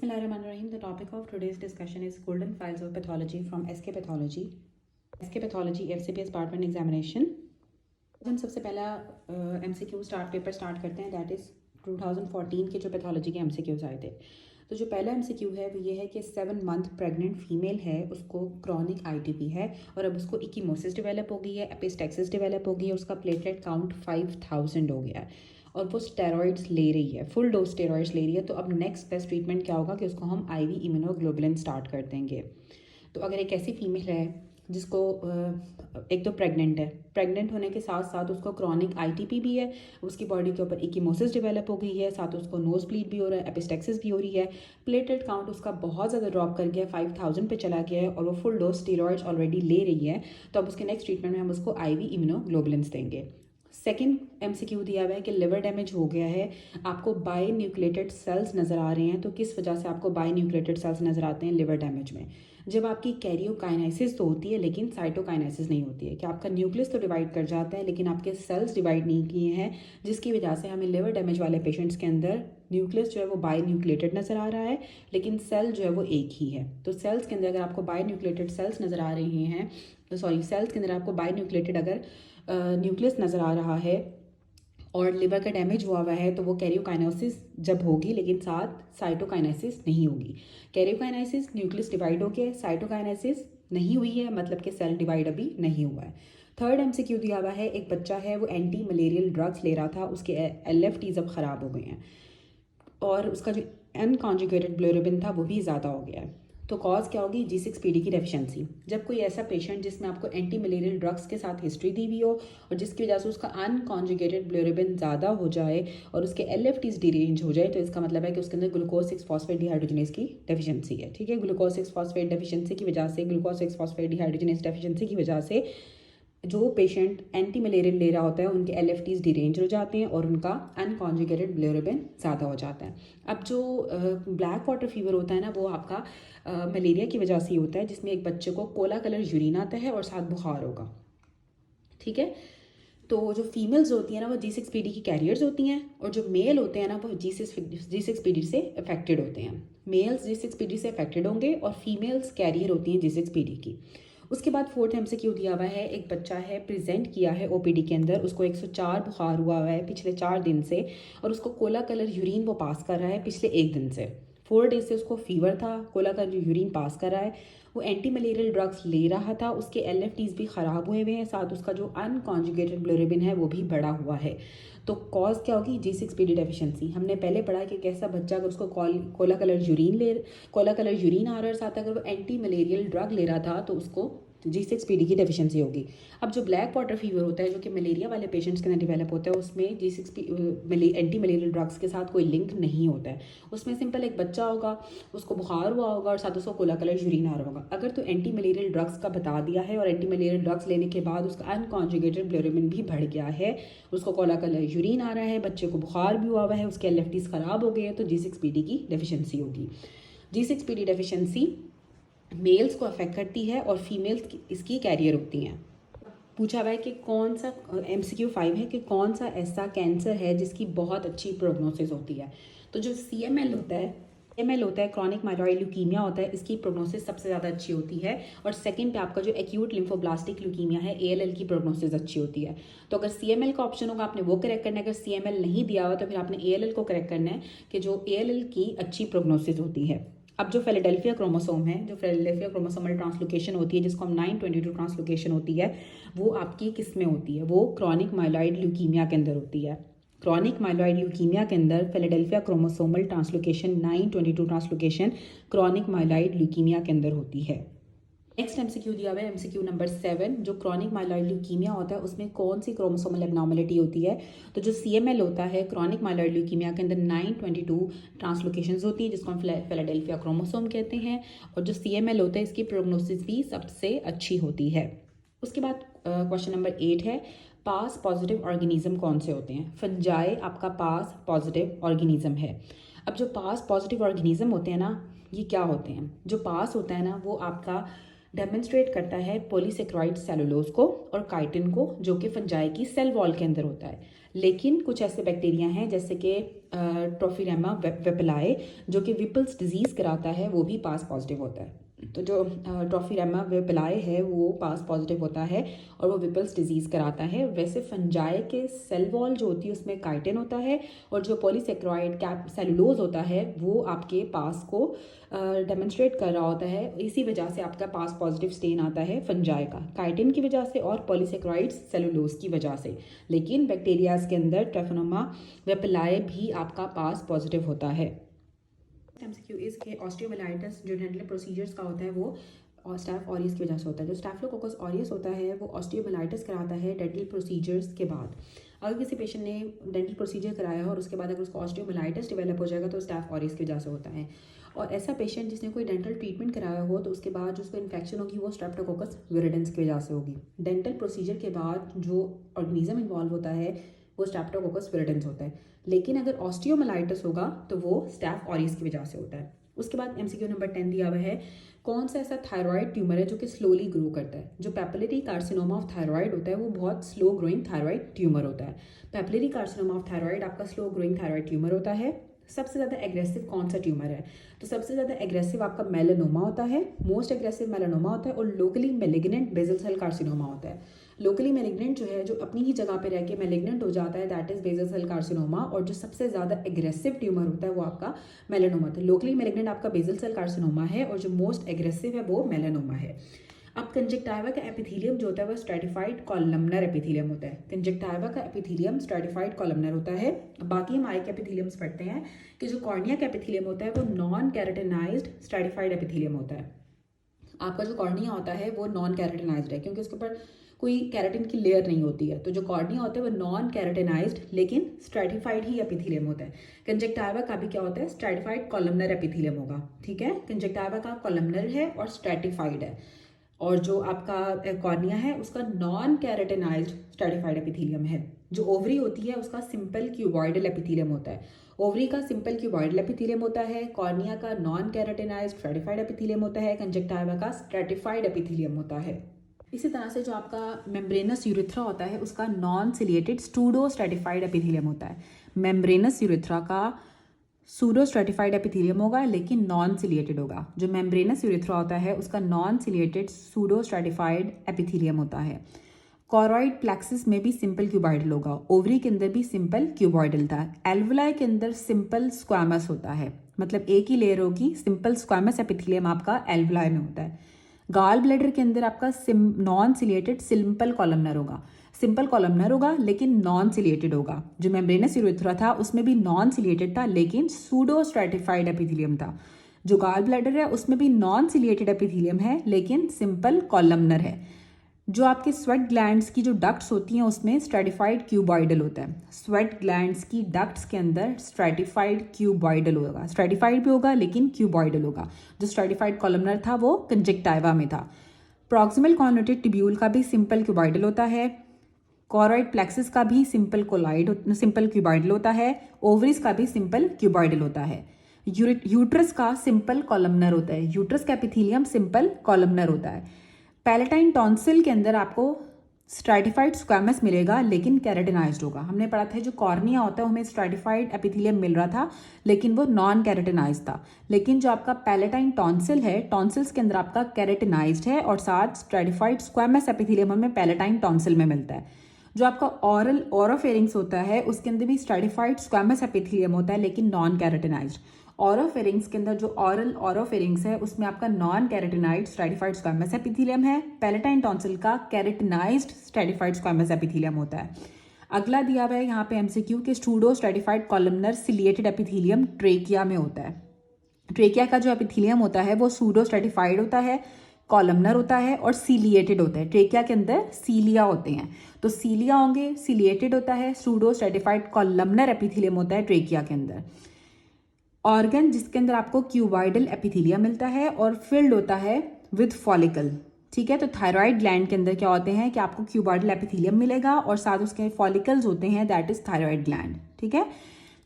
Bismillahirrahmanirrahim. The topic of today's discussion is golden files of pathology from SK Pathology. SK Pathology FCPS Part 1 examination. हम सबसे पहला MCQ paper start करते हैं, that is 2014 के जो pathology के MCQs आए थे। तो जो पहला MCQ है वो ये है कि 7 मंथ प्रेग्नेंट फीमेल है, उसको क्रॉनिक ITP है और अब उसको इकीमोसिस डेवलप हो गई है, एपिस्टेक्सिस डेवलप हो गई है, उसका प्लेटलेट काउंट 5000 हो गया है और वो स्टेरॉइड्स ले रही है, फुल डोज स्टेरॉइड्स ले रही है। तो अब नेक्स्ट बेस्ट ट्रीटमेंट क्या होगा कि उसको हम IV इम्यूनोग्लोबुलिन स्टार्ट कर देंगे। तो अगर एक ऐसी फीमेल है जिसको एक तो प्रेग्नेंट होने के साथ साथ उसको क्रॉनिक ITP भी है, उसकी बॉडी के ऊपर इकीमोसिस डेवलप हो गई है, साथ उसको नोज ब्लीड भी हो रहा है, एपिस्टेक्सिस भी हो रही है, प्लेटलेट काउंट उसका बहुत ज़्यादा ड्रॉप कर गया, 5000 पे चला गया है और वो फुल डोज स्टेरॉइड्स ऑलरेडी ले रही है। तो अब उसके नेक्स्ट ट्रीटमेंट में हम उसको IV इम्यूनोग्लोबुलिन्स देंगे। सेकेंड MCQ दिया हुआ है कि लिवर डैमेज हो गया है, आपको बाई न्यूक्लिएटेड सेल्स नज़र आ रहे हैं। तो किस वजह से आपको बाई न्यूक्लिएटेड सेल्स नज़र आते हैं लिवर डैमेज में? जब आपकी कैरियोकाइनेसिस तो होती है लेकिन साइटोकाइनेसिस नहीं होती है, कि आपका न्यूक्लियस तो डिवाइड कर जाता है लेकिन आपके सेल्स डिवाइड नहीं किए हैं, जिसकी वजह से हमें लिवर डैमेज वाले पेशेंट्स के अंदर न्यूक्लियस जो है वो बाई न्यूक्लिएटेड नज़र आ रहा है लेकिन सेल जो है वो एक ही है। तो सेल्स के अंदर अगर आपको बाई न्यूक्लिएटेड सेल्स नज़र आ रहे हैं, तो सेल्स के अंदर आपको बाई न्यूक्लिएटेड अगर न्यूक्लियस नज़र आ रहा है और लिवर का डैमेज हुआ हुआ है, तो वो कैरियोकाइनेसिस जब होगी लेकिन साथ साइटोकाइनेसिस नहीं होगी। कैरियोकाइनेसिस न्यूक्लियस डिवाइड हो गया, साइटोकाइनेसिस नहीं हुई है, मतलब कि सेल डिवाइड अभी नहीं हुआ है। थर्ड MCQ दिया हुआ है, एक बच्चा है वो एंटी मलेरियल ड्रग्स ले रहा था, उसके LFTs अब ख़राब हो गए हैं और उसका जो अनकॉन्जुगेटेड बिलिरुबिन था वो भी ज़्यादा हो गया है। तो कॉज क्या होगी? G6PD की डेफिशिएंसी। जब कोई ऐसा पेशेंट जिसमें आपको एंटी मलेरियल ड्रग्स के साथ हिस्ट्री दी हुई हो और जिसकी वजह से उसका अनकॉन्जुगेटेड बिलिरुबिन ज़्यादा हो जाए और उसके LFTs डिरेंज हो जाए, तो इसका मतलब है कि उसके अंदर ग्लूकोज 6 फॉस्फेट डिहाइड्रोजनेज की डेफिशिएंसी है। ठीक है, ग्लूकोज 6 फॉस्फेट डेफिशिएंसी की वजह से, ग्लूकोज 6 फॉस्फेट डिहाइड्रोजनेज डेफिशिएंसी की वजह से जो पेशेंट एंटी मलेरियल ले रहा होता है उनके LFTs डिरेंज हो जाते हैं और उनका अनकॉन्जुगेटेड बिलिरुबिन ज़्यादा हो जाता है। अब जो ब्लैक वाटर फीवर होता है ना, वो आपका मलेरिया की वजह से ही होता है, जिसमें एक बच्चे को कोला कलर यूरिन आता है और साथ बुखार होगा। ठीक है, तो जो फीमेल्स होती हैं ना वो G6PD की कैरियर्स होती हैं और जो मेल होते हैं ना वो G6PD से अफेक्टेड होते हैं। मेल्स G6PD से अफेक्टेड होंगे और फीमेल्स कैरियर होती हैं G6PD की। उसके बाद फोर्थ MCQ दिया हुआ है, एक बच्चा है प्रेजेंट किया है OPD के अंदर, उसको 104 बुखार हुआ है पिछले 4 दिन से और उसको कोला कलर यूरिन वो पास कर रहा है पिछले 1 दिन से। 4 डेज से उसको फीवर था, कोला कलर यूरिन पास कर रहा है, वो एंटी मलेरियल ड्रग्स ले रहा था, उसके LFTs भी ख़राब हुए हुए हैं, साथ उसका जो अनकॉन्जुगेटेड बिलिरुबिन है वो भी बढ़ा हुआ है। तो कॉज क्या होगी? G6PD deficiency. हमने पहले पढ़ा कि कैसा बच्चा अगर उसको कोला कलर यूरिन आ रहा है, साथ अगर वो एंटी मलेरियल ड्रग ले रहा था तो उसको G6PD की डेफिशिएंसी होगी। अब जो ब्लैक वाटर फीवर होता है जो कि मलेरिया वाले पेशेंट्स के अंदर डेवलप होता है, उसमें एंटी मलेरियल ड्रग्स के साथ कोई लिंक नहीं होता है। उसमें सिंपल एक बच्चा होगा, उसको बुखार हुआ होगा और साथ उसको कोला कलर यूरिन आ रहा होगा। अगर तो एंटी मलेरियल ड्रग्स का बता दिया है और एंटी मलेरियल ड्रग्स लेने के बाद उसका अनकॉन्जुगेटेड बिलिरुबिन भी बढ़ गया है, उसको कोला कलर यूरिन आ रहा है, बच्चे को बुखार भी हुआ हुआ है, उसके LFTs ख़राब हो गए हैं, तो G6PD की डेफिशिएंसी होगी। G6PD डेफिशिएंसी मेल्स को अफेक्ट करती है और फीमेल्स इसकी कैरियर होती हैं। पूछा हुआ है कि कौन सा MCQ 5 है कि कौन सा ऐसा कैंसर है जिसकी बहुत अच्छी प्रोग्नोसिस होती है। तो जो CML होता है क्रॉनिक माइलॉइड ल्यूकीमिया होता है, इसकी प्रोग्नोसिस सबसे ज़्यादा अच्छी होती है और सेकंड पे आपका जो एक्यूट लिम्फोब्लास्टिक ल्यूकीमिया है ALL की प्रोग्नोसिस अच्छी होती है। तो अगर CML का ऑप्शन होगा आपने वो करेक्ट करना है, अगर CML नहीं दिया हुआ तो फिर आपने ALL को करेक्ट करना है कि जो ALL की अच्छी प्रोग्नोसिस होती है। अब जो फिलाडेल्फिया क्रोमोसोम है, जो फिलाडेल्फिया क्रोमोसोमल ट्रांसलोकेशन होती है जिसको हम 922 ट्रांसलोकेशन होती है, वो आपकी किस में होती है? वो क्रॉनिक माइलॉइड ल्यूकीमिया के अंदर होती है। क्रॉनिक माइलॉइड ल्यूकीमिया के अंदर Philadelphia chromosomal translocation 922 translocation chronic myeloid leukaemia के अंदर होती है। नेक्स्ट MCQ दिया हुआ है MCQ नंबर 7, जो क्रॉनिक माइलॉइड ल्यूकीमिया होता है उसमें कौन सी क्रोमोसोमल एबनॉर्मलिटी होती है? तो जो CML होता है क्रॉनिक माइलॉइड ल्यूकीमिया के अंदर 922 ट्रांसलोकेशंस होती है जिसको हम फिलाडेल्फिया क्रोमोसोम कहते हैं और जो CML होता है इसकी प्रोग्नोसिस भी सबसे अच्छी होती है। उसके बाद क्वेश्चन नंबर 8 है, पास पॉजिटिव ऑर्गेनिज्म कौन से होते हैं? फंजाई आपका पास पॉजिटिव ऑर्गेनिज्म है। अब जो पास पॉजिटिव ऑर्गेनिज्म होते हैं ना, ये क्या होते हैं? जो पास होता है ना वो आपका डेमोन्स्ट्रेट करता है पॉलीसेक्राइड सेलुलोज को और काइटिन को, जो कि फंजाई की सेल वॉल के अंदर होता है। लेकिन कुछ ऐसे बैक्टीरिया हैं जैसे कि ट्रोफिलेमा वेपिलाए जो कि विपल्स डिजीज़ कराता है, वो भी पास पॉजिटिव होता है। तो जो ट्रोफिलेमा वेपिलाए है वो पास पॉजिटिव होता है और वो विपल्स डिजीज़ कराता है। वैसे फंजाई के सेल वॉल जो होती है उसमें काइटिन होता है और जो पॉलीसेक्राइड कैप सेलुलोज होता है वो आपके पास को डेमोन्स्ट्रेट कर रहा होता है। इसी वजह से आपका पास पॉजिटिव स्टेन आता है फंजाई का, काइटिन की वजह से और पॉलीसेक्राइड सेलुलोज की वजह से। लेकिन बैक्टीरियाज के अंदर ट्रोफिलेमा वेपिलाए भी आपका पास पॉजिटिव होता है। एमसीक्यू इस के ऑस्टियोमाइलाइटिस जो डेंटल प्रोसीजर्स का होता है वो स्टाफ ऑरियस की वजह से होता है। जो स्टाफिलोकोकस ऑरियस होता है वो ऑस्टियोमाइलाइटिस कराता है डेंटल प्रोसीजर्स के बाद। अगर किसी पेशेंट ने डेंटल प्रोसीजर कराया हो और उसके बाद अगर उसको ऑस्टियोमाइलाइटिस डेवलप हो जाएगा तो स्टाफ ऑरियस की वजह से होता है। और ऐसा पेशेंट जिसने कोई डेंटल ट्रीटमेंट कराया हो तो उसके बाद जो उसको इन्फेक्शन होगी वो स्ट्रेप्टोकोकस विरिडेंस की वजह से होगी। डेंटल प्रोसीजर के बाद जो ऑर्गेनिज्म इन्वॉल्व होता है वो स्ट्रेप्टोकोकस विरिडेंस होता है। लेकिन अगर ऑस्टियोमाइलाइटिस होगा तो वो स्टाफ ऑरियस की वजह से होता है। उसके बाद एमसीक्यू नंबर 10 दिया हुआ है, कौन सा ऐसा थायराइड ट्यूमर है जो कि स्लोली ग्रो करता है। जो पैपिलरी कार्सिनोमा ऑफ थायराइड होता है वो बहुत स्लो ग्रोइंग थायराइड ट्यूमर होता है। पैपिलरी कार्सिनोमा ऑफ थायराइड आपका स्लो ग्रोइंग थायराइड ट्यूमर होता है। सबसे ज़्यादा एग्रेसिव कौन सा ट्यूमर है, तो सबसे ज़्यादा एग्रेसिव आपका मेलानोमा होता है, मोस्ट एग्रेसिव मेलानोमा होता है और locally malignant basal cell carcinoma होता है। लोकली मेलिग्नेंट जो है जो अपनी ही जगह पे रह के मेलिग्नेंट हो जाता है that is basal cell carcinoma, और जो सबसे ज़्यादा एग्रेसिव ट्यूमर होता है वो आपका मेलानोमा होता है। लोकली मेलिग्नेंट आपका बेजल सेल कार्सिनोमा है और जो मोस्ट एग्रेसिव है वो मेलानोमा है। अब कंजक्टाइवा का एपिथेलियम जो होता है वो स्ट्रेटिफाइड कॉलमनर एपिथेलियम होता है। कंजक्टाइवा का एपिथेलियम स्ट्रेटिफाइड कॉलमनर होता है। बाकी हम आई के एपिथेलियम्स पढ़ते हैं कि जो कॉर्निया का एपिथेलियम होता है वो नॉन कैरेटिनाइज्ड स्ट्रेटिफाइड एपिथेलियम होता है। आपका जो कॉर्निया होता है वो नॉन कैरेटिनाइज्ड है क्योंकि उसके ऊपर कोई कैरेटिन की लेयर नहीं होती है। तो जो कॉर्निया होता है वो नॉन कैरेटिनाइज्ड लेकिन स्ट्रेटिफाइड ही एपिथेलियम होता है। कंजक्टाइवा का भी क्या होता है, स्ट्रेटिफाइड कॉलमनर एपिथेलियम होगा। ठीक है, कंजक्टाइवा का कॉलमनर है और स्ट्रेटिफाइड है, और जो आपका कॉर्निया है उसका नॉन कैरेटिनाइज्ड स्ट्रेटिफाइड एपिथेलियम है। जो ओवरी होती है उसका सिंपल क्यूबॉइडल एपिथेलियम होता है। ओवरी का सिंपल क्यूबॉइडल एपिथेलियम होता है, कॉर्निया का नॉन कैरेटिनाइज्ड स्ट्रेटिफाइड एपिथेलियम होता है, कंजक्टाइवा का स्ट्रेटिफाइड एपिथेलियम होता है। इसी तरह से जो आपका मेम्ब्रेनस यूरिथ्रा होता है उसका non ciliated pseudo stratified epithelium होता है। मेम्ब्रेनस यूरिथ्रा का सूडो स्ट्रेटिफाइड एपिथेलियम होगा लेकिन नॉन सिलिएटेड होगा। जो मेम्ब्रेनस यूरिथ्रा होता है उसका non ciliated pseudo stratified epithelium होता है। कॉरॉइड प्लेक्सिस में भी सिंपल क्यूबॉइडल होगा। ओवरी के अंदर भी सिंपल क्यूबॉइडल था। एल्वुलाई के अंदर सिंपल स्क्वामस होता है, मतलब एक ही लेयर होगी। सिंपल स्क्वामस एपिथेलियम आपका एल्वुलाई में होता है। गाल ब्लैडर के अंदर आपका नॉन सिलिएटेड सिंपल कॉलमनर होगा। सिंपल कॉलमनर होगा लेकिन नॉन सिलिएटेड होगा। जो मेम्ब्रेनस यूरिथ्रा था उसमें भी नॉन सिलिएटेड था लेकिन सूडो स्ट्रेटिफाइड एपिथेलियम था। जो गाल ब्लैडर है उसमें भी नॉन सिलिएटेड एपिथेलियम है लेकिन सिंपल कॉलमनर है। जो आपके स्वेट ग्लैंड्स की जो डक्ट्स होती हैं उसमें स्ट्रेटिफाइड क्यूबॉइडल होता है। स्वेट ग्लैंड्स की डक्ट्स के अंदर स्ट्रेटिफाइड क्यूबॉइडल होगा। स्ट्रेटिफाइड भी होगा लेकिन क्यूबॉइडल होगा। जो स्ट्रेटिफाइड कॉलमनर था वो कंजक्टाइवा में था। प्रॉक्सिमल कॉन्वेटेड ट्यूब्यूल का भी सिंपल क्यूबॉइडल होता है। कॉरॉइड प्लेक्सिस का भी सिंपल क्यूबॉइडल होता है। ओवरीज का भी सिंपल क्यूबॉइडल होता है। यूट्रस का सिंपल कॉलमनर होता है। यूट्रस का एपिथेलियम सिंपल कॉलमनर होता है। पैलेटाइन टॉन्सिल के अंदर आपको स्ट्रेटिफाइड स्क्वामस मिलेगा लेकिन कैरेटिनाइज्ड होगा। हमने पढ़ा था जो कॉर्निया होता है हमें स्ट्रेटिफाइड एपिथेलियम मिल रहा था लेकिन वो नॉन कैरेटिनाइज्ड था। लेकिन जो आपका पैलेटाइन टॉन्सिल है, टॉन्सिल्स के अंदर आपका कैरेटिनाइज्ड है और साथ स्ट्रेटिफाइड स्क्वामस एपिथेलियम हमें पैलेटाइन टॉन्सिल में मिलता है। जो आपका ऑरल ओरोफेरिंग्स होता है उसके अंदर भी स्ट्रेटिफाइड स्क्वामस एपिथेलियम होता है लेकिन नॉन कैरेटिनाइज्ड। ओरोफेरिंग्स के अंदर जो ऑरल ओरोफेरिंग्स है उसमें आपका non keratinised stratified squamous epithelium है। पैलेटाइन टॉन्सिल का कैरेटिनाइज्ड स्ट्रेटिफाइड स्क्वामस एपिथेलियम होता है। अगला दिया हुआ है यहाँ पे एमसीक्यू के pseudo stratified columnar ciliated epithelium trachea में होता है। ट्रेकिया का जो एपिथेलियम होता है वो सूडो स्ट्रेटिफाइड होता है, कॉलमनर होता है और सीलिएटेड होता है। ट्रेकिया के अंदर सीलिया होते हैं तो सीलिया होंगे, सीलिएटेड होता है, सूडो स्ट्रेटिफाइड कॉलमनर एपिथेलियम होता है ट्रेकिया के अंदर। ऑर्गन जिसके अंदर आपको क्यूबॉइडल एपिथेलियम मिलता है और फिल्ड होता है विद फॉलिकल। ठीक है, तो थायराइड ग्लैंड के अंदर क्या होते हैं कि आपको क्यूबॉइडल एपिथेलियम मिलेगा और साथ उसके फॉलिकल्स होते हैं दैट इज थायराइड ग्लैंड। ठीक है,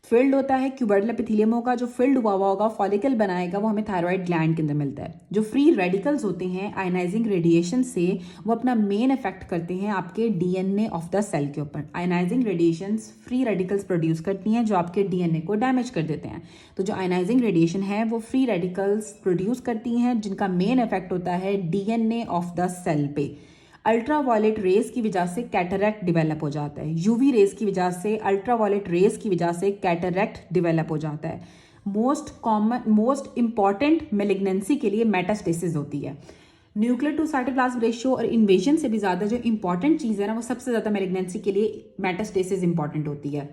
फिल्ड होता है क्यूबर्डल एपिथेलियम होगा, जो फिल्ड हुआ होगा फॉलिकल बनाएगा, वो हमें थायराइड ग्लैंड के अंदर मिलता है। जो फ्री रेडिकल्स होते हैं आयनाइजिंग रेडिएशन से, वो अपना मेन इफेक्ट करते हैं आपके डीएनए ऑफ द सेल के ऊपर। Ionising radiations free radicals produce करती हैं जो आपके डीएनए को डैमेज कर देते हैं। तो जो आयनाइजिंग रेडिएशन है वो फ्री रेडिकल्स प्रोड्यूस करती हैं जिनका मेन इफेक्ट होता है डीएनए ऑफ द सेल पे। अल्ट्रावायलेट रेज की वजह से कैटरैक्ट डेवलप हो जाता है। यूवी रेज की वजह से, अल्ट्रावायलेट रेज की वजह से कैटरैक्ट डेवलप हो जाता है। मोस्ट इंपॉर्टेंट मेलिग्नेंसी के लिए मेटास्टेसिस होती है। न्यूक्लियर टू साइटोप्लाज्म रेशियो और इन्वेजन से भी ज़्यादा जो इंपॉर्टेंट चीज़ है ना, वो सबसे ज़्यादा मेलिग्नेंसी के लिए मेटास्टेसिस इंपॉर्टेंट होती है।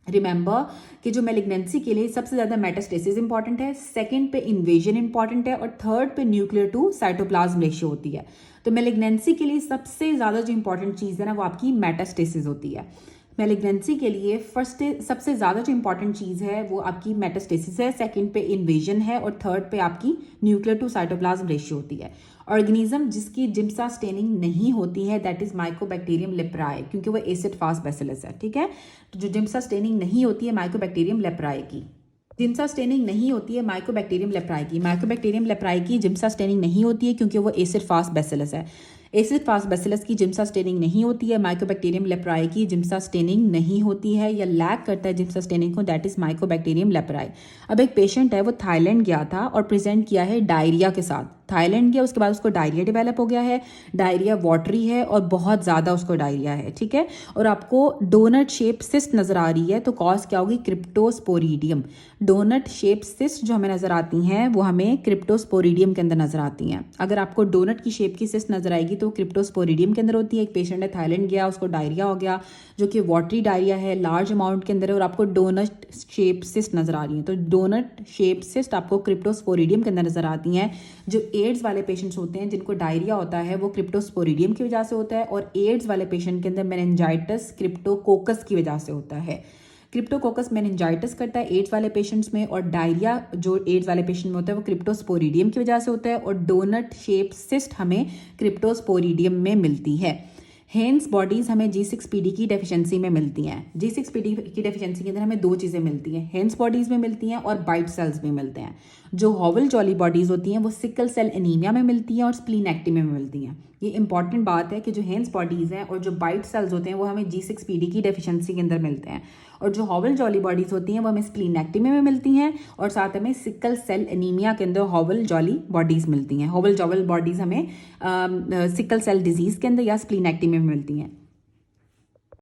रिमेंबर कि जो मेलिग्नेंसी के लिए सबसे ज़्यादा मेटास्टेसिस इंपॉर्टेंट है, सेकंड पे इन्वेजन इंपॉर्टेंट है और थर्ड पे न्यूक्लियर टू साइटोप्लाज्म रेशियो होती है। तो मेलिग्नेंसी के लिए सबसे ज़्यादा जो इंपॉर्टेंट चीज़ है ना, वो आपकी मेटास्टेसिस होती है। मेलिग्नेंसी के लिए फर्स्ट सबसे ज़्यादा जो इंपॉर्टेंट चीज़ है वो आपकी मेटास्टेसिस है, सेकंड पे इन्वेजन है और थर्ड पे आपकी न्यूक्लियर टू साइटोप्लाज्म रेशियो होती है। ऑर्गेनिज्म जिसकी जिम्सा स्टेनिंग नहीं होती है दैट इज माइकोबैक्टीरियम लेप्राई, क्योंकि वो एसिड फास्ट बैसिलस है, ठीक है। तो जो जिम्सा स्टेनिंग नहीं होती है माइकोबैक्टीरियम लेप्राई की, जिम्सा स्टेनिंग नहीं होती है माइकोबैक्टीरियम लेप्राई की, माइकोबैक्टीरियम लेप्राई की जिम्सा स्टेनिंग नहीं होती है क्योंकि वो एसिड फास्ट बैसिलस है। एसिड फास्ट बैसिलस की जिम्सा स्टेनिंग नहीं होती है, माइकोबैक्टीरियम लेप्राई की जिम्सा स्टेनिंग नहीं होती है या लैक करता है जिम्सा स्टेनिंग को, दैट इज माइकोबैक्टीरियम लेप्राई। अब एक पेशेंट है वो थाईलैंड गया था और प्रेजेंट किया है डायरिया के साथ। थाईलैंड गया, उसके बाद उसको डायरिया डेवलप हो गया है, डायरिया वाटरी है और बहुत ज़्यादा उसको डायरिया है, ठीक है। और आपको डोनट शेप सिस्ट नज़र आ रही है, तो कॉज क्या होगी, क्रिप्टोस्पोरिडियम। डोनट शेप सिस्ट जो हमें नज़र आती हैं वो हमें क्रिप्टोस्पोरिडियम के अंदर नज़र आती हैं। अगर आपको डोनट की शेप की सिस्ट नज़र आएगी तो क्रिप्टोस्पोरिडियम के अंदर होती है। एक पेशेंट है थाईलैंड गया, उसको डायरिया हो गया जो कि वाटरी डायरिया है, लार्ज अमाउंट के अंदर है और आपको डोनट शेप सिस्ट नज़र आ रही है। तो डोनट शेप सिस्ट आपको क्रिप्टोस्पोरिडियम के अंदर नज़र आती हैं। जो एड्स वाले पेशेंट्स होते हैं जिनको डायरिया होता है वो क्रिप्टोस्पोरिडियम की वजह से होता है, और एड्स वाले पेशेंट के अंदर मेनिंजाइटिस क्रिप्टोकोकस की वजह से होता है। क्रिप्टोकोकस मेनिंजाइटिस करता है एड्स वाले पेशेंट्स में, और डायरिया जो एड्स वाले पेशेंट में होता है वो क्रिप्टोस्पोरिडियम की वजह से होता है, और डोनट शेप सिस्ट हमें क्रिप्टोस्पोरिडियम में मिलती है। हेंस बॉडीज हमें G6PD की डेफिशिएंसी में मिलती हैं। G6PD की डेफिशिएंसी के अंदर हमें दो चीज़ें मिलती हैं, हेंस बॉडीज़ में मिलती हैं और बाइट सेल्स में मिलते हैं। जो हॉवल जॉली बॉडीज़ होती हैं वो सिकल सेल एनीमिया में मिलती हैं और स्प्लीनेक्टमी में मिलती हैं। ये इंपॉर्टेंट बात है कि जो हेंस बॉडीज़ हैं और जो बाइट सेल्स होते हैं वो हमें G6PD की डेफिशिएंसी के अंदर मिलते हैं, और जो हॉवल जॉली बॉडीज़ होती हैं वो हमें स्प्लीनेक्टमी में मिलती हैं, और साथ हमें सिकल सेल एनीमिया के अंदर हॉवल जॉली बॉडीज़ मिलती हैं। हॉवल जॉवल बॉडीज़ हमें सिकल सेल डिजीज़ के अंदर या स्प्लीनेक्टमी में मिलती हैं।